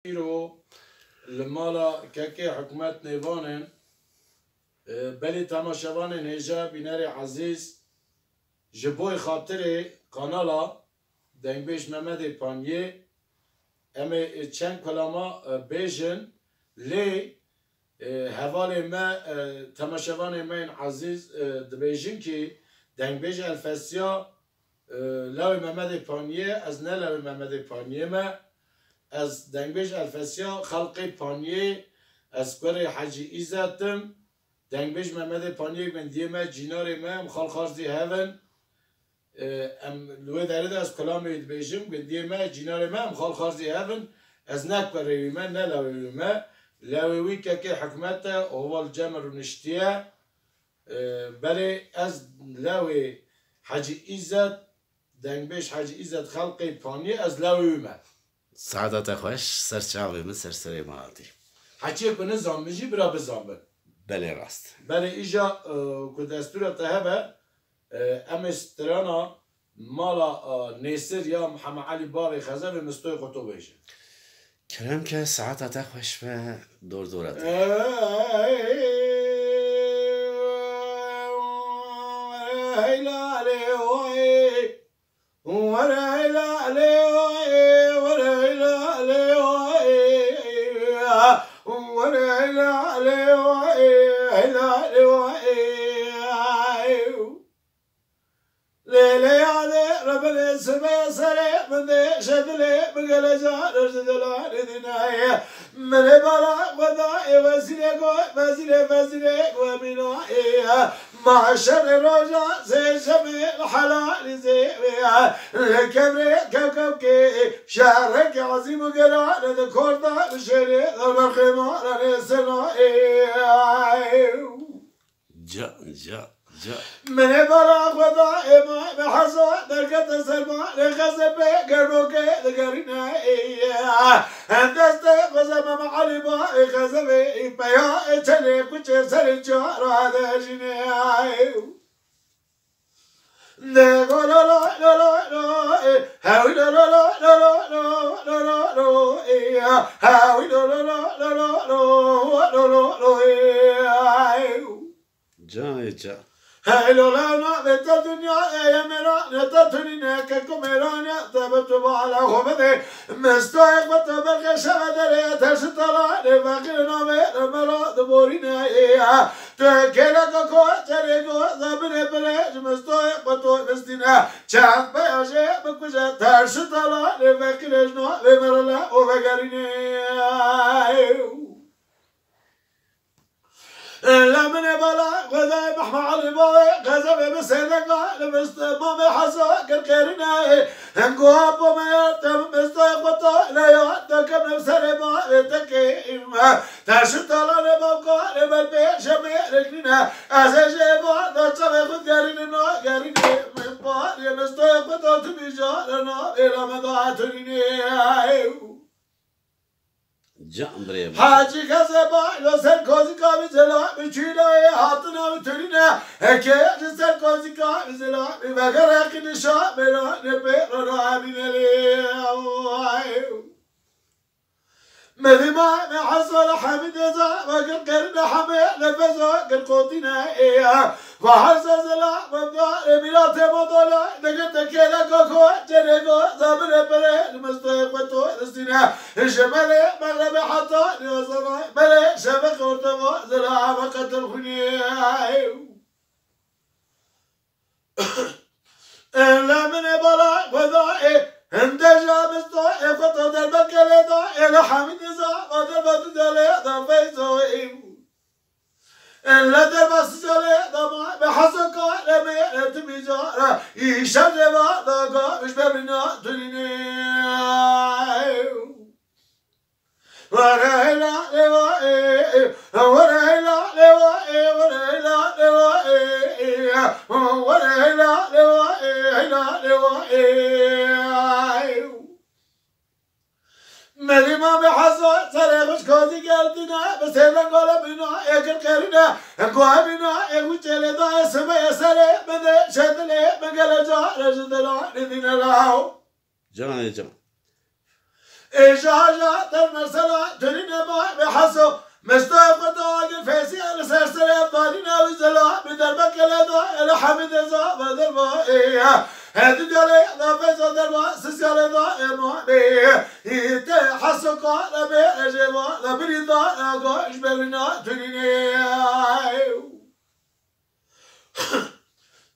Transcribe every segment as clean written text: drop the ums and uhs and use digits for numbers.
رو لمالا كاكي حكومت نيفانن بلي تماشوان نيجا بيناري عزيز جبوي خاطري قنالا دنبيش محمد پانيه اما چند کلاما بیجن لی حوال ما تماشوان من عزیز دبیجن که دنبیج الفسیا لوی محمد پانیه از نه لوی محمد پانیه ما از دنبیج الفسیا خلق پانیه از کار حجی ایزتم دنبیج محمد پانیه بندیه ما جینار ما مخال خارزی هون لوی دارید از کلامی دبیجم بندیه ما جینار ما مخال خارزی هون از نکبر روی ما نه لوی ما لوی که حکمته هو الجمر نشتیه بله از لوی حجی ایزت دنبیش حجی ایزت خلقی پانی از لوی ما سعادت خوش سرچاوی من سرسری مالدی حجی کنه زامجی برا بزامن بله راست بله ایجا که دستور تهبه امسترانا مالا نیسر یا محمد علی باری خزر مستوی قطو بیشه کرم که سعادت خوش به دور دورت معشر رجا زي جميع الحلال زي الكبري كوكبكي شهرك عظيم وقرار ذكرت بشري الخمار السنائي جا من بلا خدا ما بحصا دركت سلمى لخزب قربك ذكرنا هندست قزم معلم خزب بيا تلي كنت سرجار هذا جناي نقول لا لا لا لا هاوي لا لا لا لا لا لا لا هاوي لا لا لا لا لا جا هلو لا نعبت الدنيا يا مرا نتتني ككمران تبت على خبده مستيقظ بالغش بدري تشتلا لفقرنا مرا دبورنا تكلك كو تريكو زبن بلج مستيقظ مستنا چند بياجي بكوجا تشتلا لفقرنا مرا وفقرنا لمن بلا غذا محمى علي باوي غزا بسيدنا لمستمام حسا كركرنا هنقوا ابو ما يتم مستيقظ لا يعتكم نفسر ما تكيم تشت على نبقى لبلبي شمي ركننا أزجيبا دشت خد قرينا قرينا من بعد مستيقظ تبيجانا إلى مضاعتني جامبري حاجی کسبا لسر کوزی کامی زلا میچینای هاتنا میتونینا هکه لسر کوزی کامی زلا میبگر هکی نشا میرا نپی رو عمینلی مذما محصل حمد زا وقل قرن حمي لفزا قل قوتنا وحرس زلا مبدا ميلات مضلا نقد كلا كوكو جريكو زابر بري المستيقظ السنة الشمال مغرب حتى يوصل بلي شبك ورتبو زلا وقت الخنيه لا من بلا وضائي هندجا مستوى خطو دربك لدا إلى حمد زا ودربت دلي فيزوي لا دربت زلي دما بحسك لمي تبيجا يشر بعضك مش ببنا تنيني ورهلا لوائي ورهلا لوائي ورهلا لوائي ورهلا لوائي لوائي مريما بحصو سرقش كوزي قلبنا بس هذا قال بنا يكل قرنا قوى بنا يقول جلدا اسمه يسرق بدأ شدلي بقل جار جدلا ندين لاو جان إجاجة المرسلة ترين ما بحسو مستوى قطاق الفيسي على سرسل أفضالنا وزلا بدربك لدى إلى حمد زا بدربا إيه هذا جالي ضفيزو دربا سسيالي ضا إمامي يتحسو قال بأجيبا لبريضا أقو إجبرنا تريني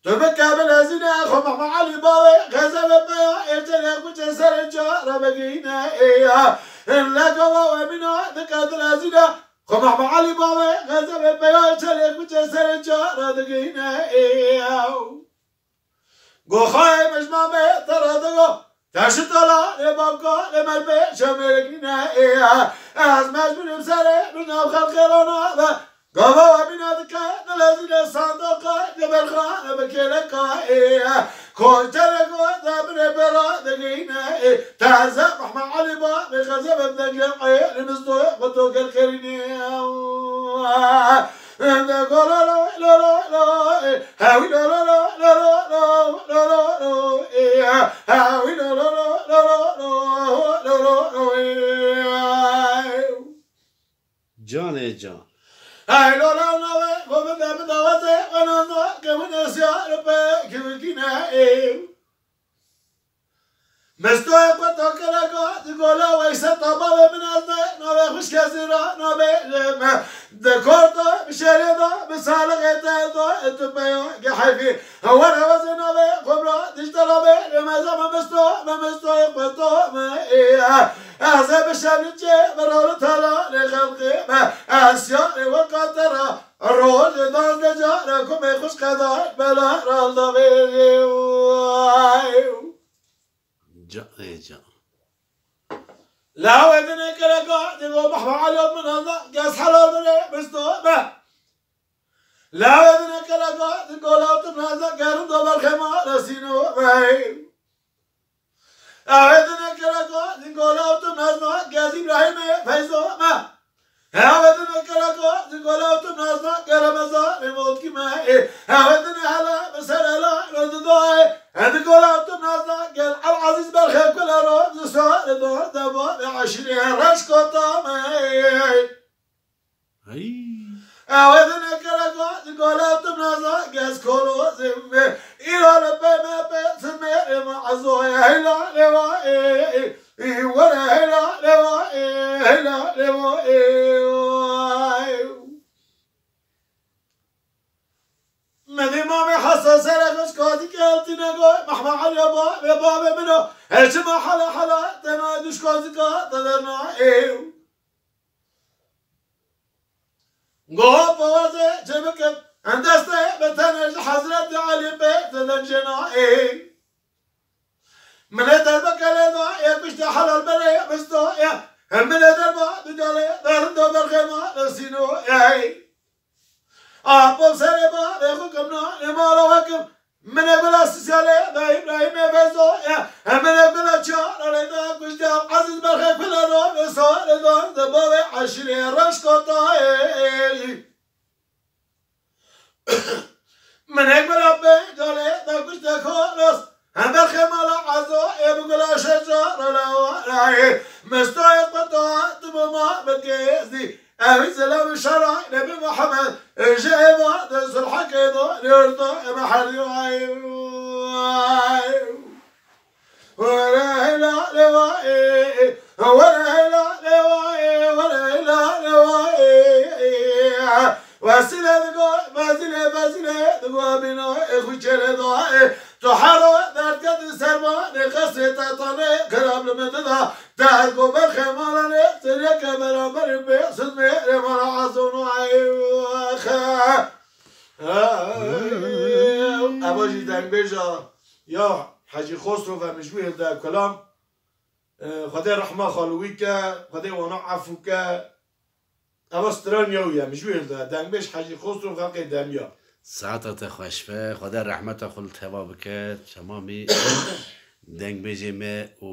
تبكى بالهزينة خمح مع علي باوي غزل بيا يرجل كنت سرجا ربقينا إياه إلا قوا ومنا ذكرت الهزينة خمح مع علي باوي غزل بيا يرجل كنت سرجا ربقينا إياه قو خاي مجمع بي ترى دقو تاشد طلع لبابكو لمالبي شمركنا إياه أزماج من بساري من أبخال خيرونا قبوا من هذاك نلازم صندوق قبل خان بكيلك إيه كنت لقوا ذابن برا دقينا إيه تعزف مع علي با بخزف الدقيق إيه المصدوق قطوك الكريني نقول لا لا لا لا هاوي لا لا لا لا لا لا لا لا إيه هاوي لا لا لا لا لا لا لا جان جان هاي لو لا نوى قوم بدوازة وانا نوى كم نسيا ربي كم كنا مستوى قطع كلاكا تقولا ويسا طبابة من أزنا نوى خوش كزيرا نوى دكورتا بشريدا بسالة غيتا اتبايو كحيفي هو روازي نوى قبرا تشترى بي لمازا مستوى قطع ما إيه أعزب الشابلجي برول تلا لخلقي ما أسياني وقطرة الرول داز لجاركم يخش قضاء بلا رالدا بيجي جان جان لا ويدني كلاكا تقول بحبا عليهم من هذا قاس حلال مني مستوى لا ويدني كلاكا تقول لو تنهزا قارن دوبر خيمة رسينو باي أعوذنا كلاكا تقول لو تنهزنا قاس إبراهيم فيزو ما أعوذنا كلاكا تقول لو تنهزنا قرمزا بموت كما أعوذنا هلا مسألة رددوه تقول لو تنهزنا قال العزيز بالخير كل روز سؤال دور دبا عشرين رشكو طامي أعوذنا كلاكا تقول لو تنهزنا قاس كولو زمي إلى ربي ما بسمي معزوه هلا لوائي ولا هلا لوائي هلا لوائي مدي مامي حساس رخص كاتي كالتي نقول محمى على بابا منه هالشما حلا تنادش كاتي كاتدرنا قوة بوازي جبكب هندسة بتنج حضرت علي بيت تنجنا من دربك لنا يا بشت حلال بني بستو يا من دربا بدالي درندو بالخيمة نسينو يا أبو سربا بيخوكمنا لما لكم من يقول السيالي دا إبراهيم يفزو يا من يقول الشار لنا بشت عزيز بالخيمة فلانو بسو لنا دبوي عشرين رشكو طاي من يقول أبي جالي دا بشت خالص هم الخمال عزو يبقى شجر لا مستوى قطع تبما بكيزي أبي سلام الشرع نبي محمد جايبا دس الحكيدو ليرضى محل ولا إله لوائي ولا إله لوائي ولا إله لوائي وسيلة دقوا بازيلة دقوا بينو إخوتشيل دقوا تحرو ذات السرما نخسي تطني كلام لمدنا تعرقوا بالخمالة تريك برامر بيصد ميري مرا عزون وعيوخا أباجي دنگ بيجا يا حاجي خسرو فمشويه دا كلام خدي رحمة خالويك خدي وانا عفوك أبا ستران يويا مشويه دا دنگ بيج حاجي خسرو خلقي دميا ساعتت خوش به خدا رحمت خل توا بکد تمامی دنگ بجمه و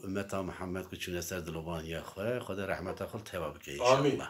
امت محمد کو چون سر دلوان یا خو خدا رحمت خل توا بکد آمین.